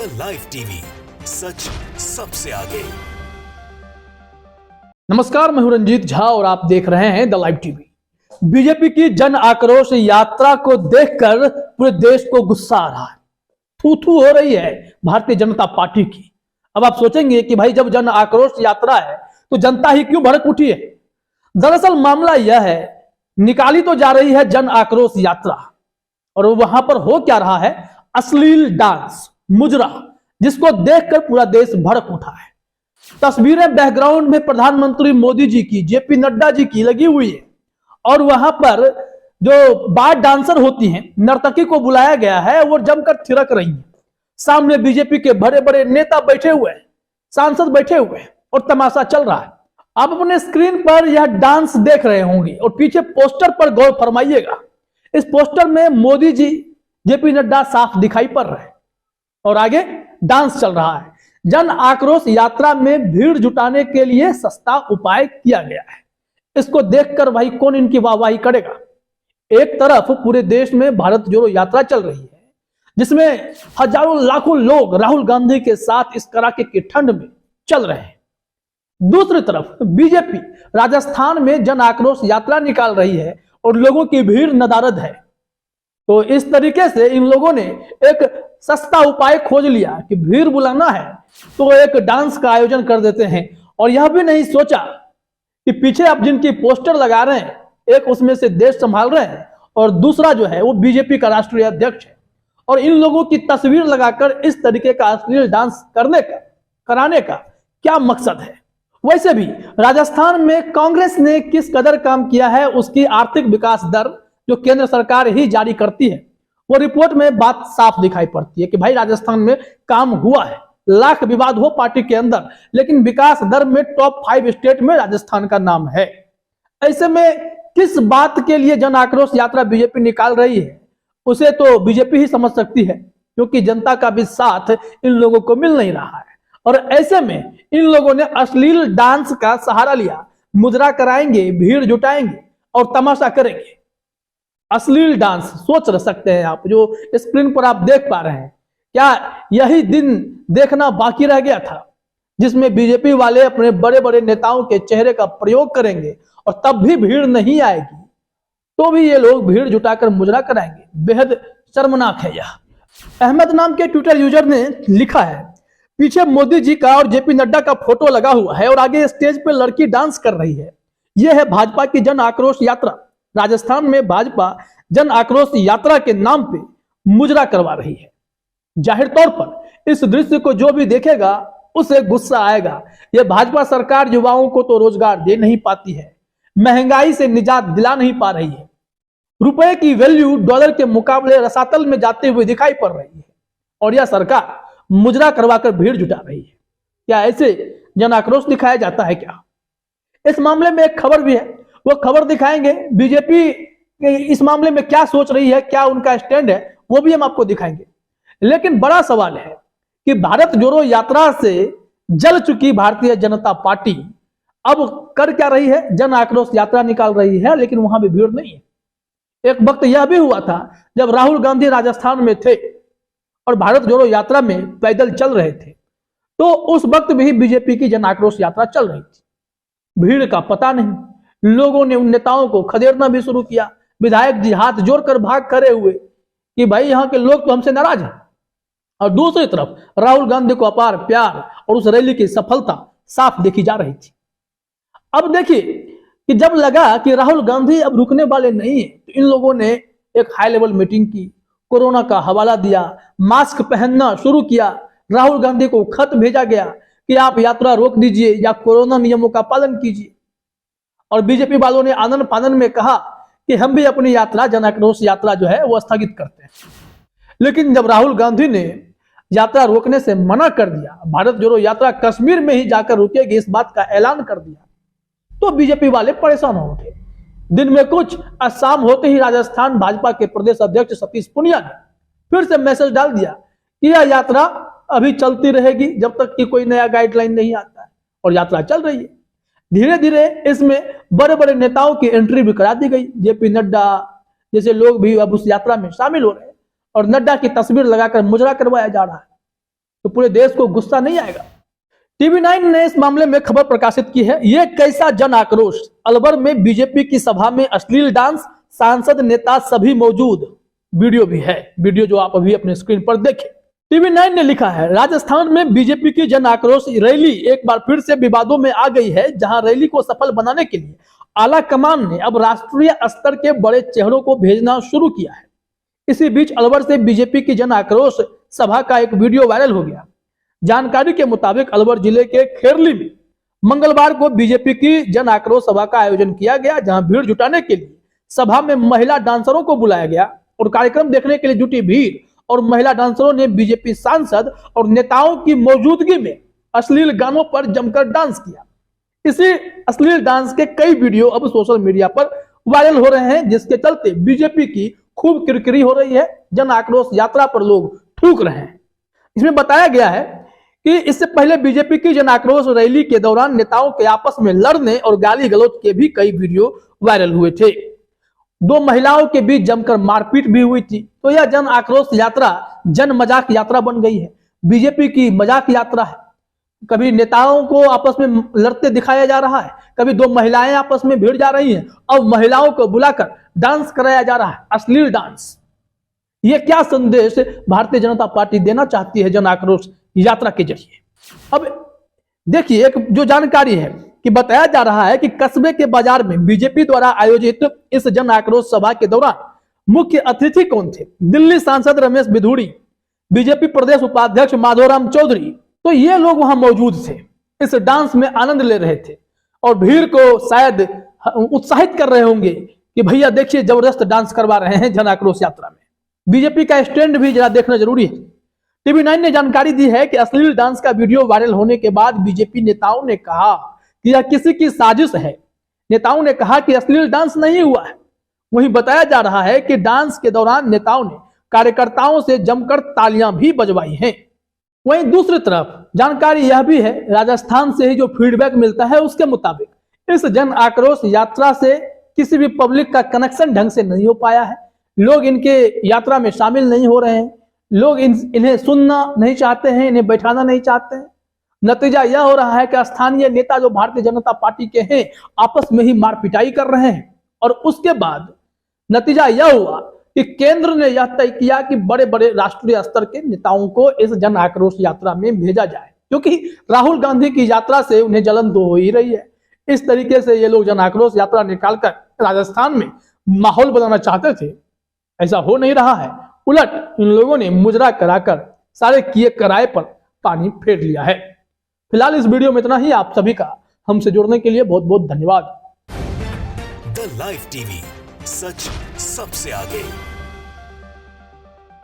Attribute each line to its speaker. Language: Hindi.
Speaker 1: द लाइव टीवी, सच सबसे आगे।
Speaker 2: नमस्कार, मैं हूं रंजीत झा और आप देख रहे हैं द लाइव टीवी। बीजेपी की जन आक्रोश यात्रा को देखकर पूरे देश को गुस्सा आ रहा है, थू थू हो रही है भारतीय जनता पार्टी की। अब आप सोचेंगे कि भाई जब जन आक्रोश यात्रा है तो जनता ही क्यों भड़क उठी है। दरअसल मामला यह है, निकाली तो जा रही है जन आक्रोश यात्रा और वहां पर हो क्या रहा है, अश्लील डांस मुजरा, जिसको देखकर पूरा देश भड़क उठा है। तस्वीरें बैकग्राउंड में प्रधानमंत्री मोदी जी की, जेपी नड्डा जी की लगी हुई है और वहां पर जो बार डांसर होती हैं, नर्तकी को बुलाया गया है, वो जमकर थिरक रही है। सामने बीजेपी के बड़े बड़े नेता बैठे हुए हैं, सांसद बैठे हुए हैं और तमाशा चल रहा है। आप अपने स्क्रीन पर यह डांस देख रहे होंगे और पीछे पोस्टर पर गौर फरमाइएगा। इस पोस्टर में मोदी जी, जेपी नड्डा साफ दिखाई पड़ रहे हैं और आगे डांस चल रहा है। जन आक्रोश यात्रा में भीड़ जुटाने के लिए सस्ता उपाय किया गया है। इसको देखकर भाई कौन इनकी वाहवाही करेगा। एक तरफ पूरे देश में भारत जोड़ो यात्रा चल रही है, जिसमें हजारों लाखों लोग राहुल गांधी के साथ इस कड़ाके की ठंड में चल रहे हैं। दूसरी तरफ बीजेपी राजस्थान में जन आक्रोश यात्रा निकाल रही है और लोगों की भीड़ नदारद है। तो इस तरीके से इन लोगों ने एक सस्ता उपाय खोज लिया कि भीड़ बुलाना है तो एक डांस का आयोजन कर देते हैं। और यह भी नहीं सोचा कि पीछे आप जिनकी पोस्टर लगा रहे हैं, एक उसमें से देश संभाल रहे हैं और दूसरा जो है वो बीजेपी का राष्ट्रीय अध्यक्ष है, और इन लोगों की तस्वीर लगाकर इस तरीके का अश्लील डांस कराने का क्या मकसद है। वैसे भी राजस्थान में कांग्रेस ने किस कदर काम किया है, उसकी आर्थिक विकास दर जो केंद्र सरकार ही जारी करती है, वो रिपोर्ट में बात साफ दिखाई पड़ती है कि भाई राजस्थान में काम हुआ है। लाख विवाद हो पार्टी के अंदर, लेकिन विकास दर में टॉप 5 स्टेट में राजस्थान का नाम है। ऐसे में किस बात के लिए जन आक्रोश यात्रा बीजेपी निकाल रही है, उसे तो बीजेपी ही समझ सकती है, क्योंकि जनता का भी साथ इन लोगों को मिल नहीं रहा है। और ऐसे में इन लोगों ने अश्लील डांस का सहारा लिया। मुद्रा कराएंगे, भीड़ जुटाएंगे और तमाशा करेंगे। अश्लील डांस सोच सकते हैं आप, जो स्क्रीन पर आप देख पा रहे हैं। क्या यही दिन देखना बाकी रह गया था जिसमें बीजेपी वाले अपने बड़े बड़े नेताओं के चेहरे का प्रयोग करेंगे और तब भी भीड़ नहीं आएगी, तो भी ये लोग भीड़ जुटाकर मुजरा कराएंगे। बेहद शर्मनाक है यह। अहमद नाम के ट्विटर यूजर ने लिखा है, पीछे मोदी जी का और जेपी नड्डा का फोटो लगा हुआ है और आगे स्टेज पे लड़की डांस कर रही है। यह है भाजपा की जन आक्रोश यात्रा। राजस्थान में भाजपा जन आक्रोश यात्रा के नाम पे मुजरा करवा रही है। जाहिर तौर पर इस दृश्य को जो भी देखेगा उसे गुस्सा आएगा। यह भाजपा सरकार युवाओं को तो रोजगार दे नहीं पाती है, महंगाई से निजात दिला नहीं पा रही है, रुपए की वैल्यू डॉलर के मुकाबले रसातल में जाते हुए दिखाई पड़ रही है, और यह सरकार मुजरा करवाकर भीड़ जुटा रही है। क्या ऐसे जन आक्रोश दिखाया जाता है क्या? इस मामले में एक खबर भी है, वो खबर दिखाएंगे। बीजेपी इस मामले में क्या सोच रही है, क्या उनका स्टैंड है, वो भी हम आपको दिखाएंगे। लेकिन बड़ा सवाल है कि भारत जोड़ो यात्रा से जल चुकी भारतीय जनता पार्टी अब कर क्या रही है, जन आक्रोश यात्रा निकाल रही है, लेकिन वहां भी भीड़ नहीं है। एक वक्त यह भी हुआ था जब राहुल गांधी राजस्थान में थे और भारत जोड़ो यात्रा में पैदल चल रहे थे, तो उस वक्त भी बीजेपी की जन आक्रोश यात्रा चल रही थी। भीड़ का पता नहीं। लोगों ने उन नेताओं को खदेड़ना भी शुरू किया। विधायक जी हाथ जोड़कर भाग खड़े हुए कि भाई यहाँ के लोग तो हमसे नाराज हैं। और दूसरी तरफ राहुल गांधी को अपार प्यार और उस रैली की सफलता साफ देखी जा रही थी। अब देखिए कि जब लगा कि राहुल गांधी अब रुकने वाले नहीं है, तो इन लोगों ने एक हाई लेवल मीटिंग की, कोरोना का हवाला दिया, मास्क पहनना शुरू किया। राहुल गांधी को खत भेजा गया कि आप यात्रा रोक दीजिए या कोरोना नियमों का पालन कीजिए। और बीजेपी वालों ने आनन फानन में कहा कि हम भी अपनी यात्रा, जन आक्रोश यात्रा जो है वो स्थगित करते हैं। लेकिन जब राहुल गांधी ने यात्रा रोकने से मना कर दिया, भारत जोड़ो यात्रा कश्मीर में ही जाकर रुकेगी, इस बात का ऐलान कर दिया, तो बीजेपी वाले परेशान हो उठे। दिन में कुछ शाम होते ही राजस्थान भाजपा के प्रदेश अध्यक्ष सतीश पूनिया ने फिर से मैसेज डाल दिया कि यह यात्रा अभी चलती रहेगी जब तक कि कोई नया गाइडलाइन नहीं आता है, और यात्रा चल रही है। धीरे धीरे इसमें बड़े बड़े नेताओं की एंट्री भी करा दी गई। जेपी नड्डा जैसे लोग भी अब उस यात्रा में शामिल हो रहे हैं और नड्डा की तस्वीर लगाकर मुजरा करवाया जा रहा है। तो पूरे देश को गुस्सा नहीं आएगा? TV9 ने इस मामले में खबर प्रकाशित की है। ये कैसा जन आक्रोश, अलवर में बीजेपी की सभा में अश्लील डांस, सांसद नेता सभी मौजूद। वीडियो भी है, वीडियो जो आप अभी अपने स्क्रीन पर देखें। TV9 ने लिखा है, राजस्थान में बीजेपी की जन आक्रोश रैली एक बार फिर से विवादों में आ गई है, जहां रैली को सफल बनाने के लिए आला कमान ने अब राष्ट्रीय स्तर के बड़े चेहरों को भेजना शुरू किया है। इसी बीच अलवर से बीजेपी की जन आक्रोश सभा का एक वीडियो वायरल हो गया। जानकारी के मुताबिक अलवर जिले के खेरली में मंगलवार को बीजेपी की जन आक्रोश सभा का आयोजन किया गया, जहां भीड़ जुटाने के लिए सभा में महिला डांसरों को बुलाया गया और कार्यक्रम देखने के लिए जुटी भीड़ और महिला डांसरों ने बीजेपी सांसद और नेताओं की मौजूदगी में अश्लील गानों पर जमकर डांस किया। इसी अश्लील डांस के कई वीडियो अब सोशल मीडिया पर वायरल हो रहे हैं, जिसके चलते बीजेपी की खूब किरकिरी हो रही है। जन आक्रोश यात्रा पर लोग थूक रहे हैं। इसमें बताया गया है कि इससे पहले बीजेपी की जन आक्रोश रैली के दौरान नेताओं के आपस में लड़ने और गाली गलौज के भी कई वीडियो वायरल हुए थे। दो महिलाओं के बीच जमकर मारपीट भी हुई थी। तो यह जन आक्रोश यात्रा जन मजाक यात्रा बन गई है, बीजेपी की मजाक यात्रा है। कभी नेताओं को आपस में लड़ते दिखाया जा रहा है, कभी दो महिलाएं आपस में भिड़ जा रही हैं, अब महिलाओं को बुलाकर डांस कराया जा रहा है, अश्लील डांस। यह क्या संदेश भारतीय जनता पार्टी देना चाहती है जन आक्रोश यात्रा के जरिए? अब देखिए, एक जो जानकारी है कि बताया जा रहा है कि कस्बे के बाजार में बीजेपी द्वारा आयोजित इस जन आक्रोश सभा के दौरान मुख्य अतिथि कौन थे? दिल्ली सांसद रमेश बिधूड़ी, बीजेपी प्रदेश उपाध्यक्ष माधोराम चौधरी। तो ये लोग वहां मौजूद थे, इस डांस में आनंद ले रहे थे और भीड़ को शायद उत्साहित कर रहे होंगे कि भैया देखिए जबरदस्त डांस करवा रहे हैं जन आक्रोश यात्रा में। बीजेपी का स्टैंड भी जरा देखना जरूरी है। TV9 ने जानकारी दी है कि अश्लील डांस का वीडियो वायरल होने के बाद बीजेपी नेताओं ने कहा कि यह किसी की साजिश है। नेताओं ने कहा कि अश्लील डांस नहीं हुआ है। वहीं बताया जा रहा है कि डांस के दौरान नेताओं ने कार्यकर्ताओं से जमकर तालियां भी बजवाई हैं। वहीं दूसरी तरफ जानकारी यह भी है, राजस्थान से ही जो फीडबैक मिलता है उसके मुताबिक इस जन आक्रोश यात्रा से किसी भी पब्लिक का कनेक्शन ढंग से नहीं हो पाया है। लोग इनके यात्रा में शामिल नहीं हो रहे हैं, लोग इन्हें सुनना नहीं चाहते हैं, इन्हें बैठाना नहीं चाहते हैं। नतीजा यह हो रहा है कि स्थानीय नेता जो भारतीय जनता पार्टी के हैं आपस में ही मारपिटाई कर रहे हैं और उसके बाद नतीजा यह हुआ कि केंद्र ने यह तय किया कि बड़े बड़े राष्ट्रीय स्तर के नेताओं को इस जन आक्रोश यात्रा में भेजा जाए, क्योंकि राहुल गांधी की यात्रा से उन्हें जलन तो हो ही रही है। इस तरीके से ये लोग जन आक्रोश यात्रा निकालकर राजस्थान में माहौल बनाना चाहते थे, ऐसा हो नहीं रहा है। उलट इन लोगों ने मुजरा कराकर सारे किए कराए पर पानी फेर लिया है। फिलहाल इस वीडियो में इतना ही। आप सभी का हमसे जुड़ने के लिए बहुत बहुत धन्यवाद।
Speaker 1: द लाइव टीवी, सच सबसे आगे।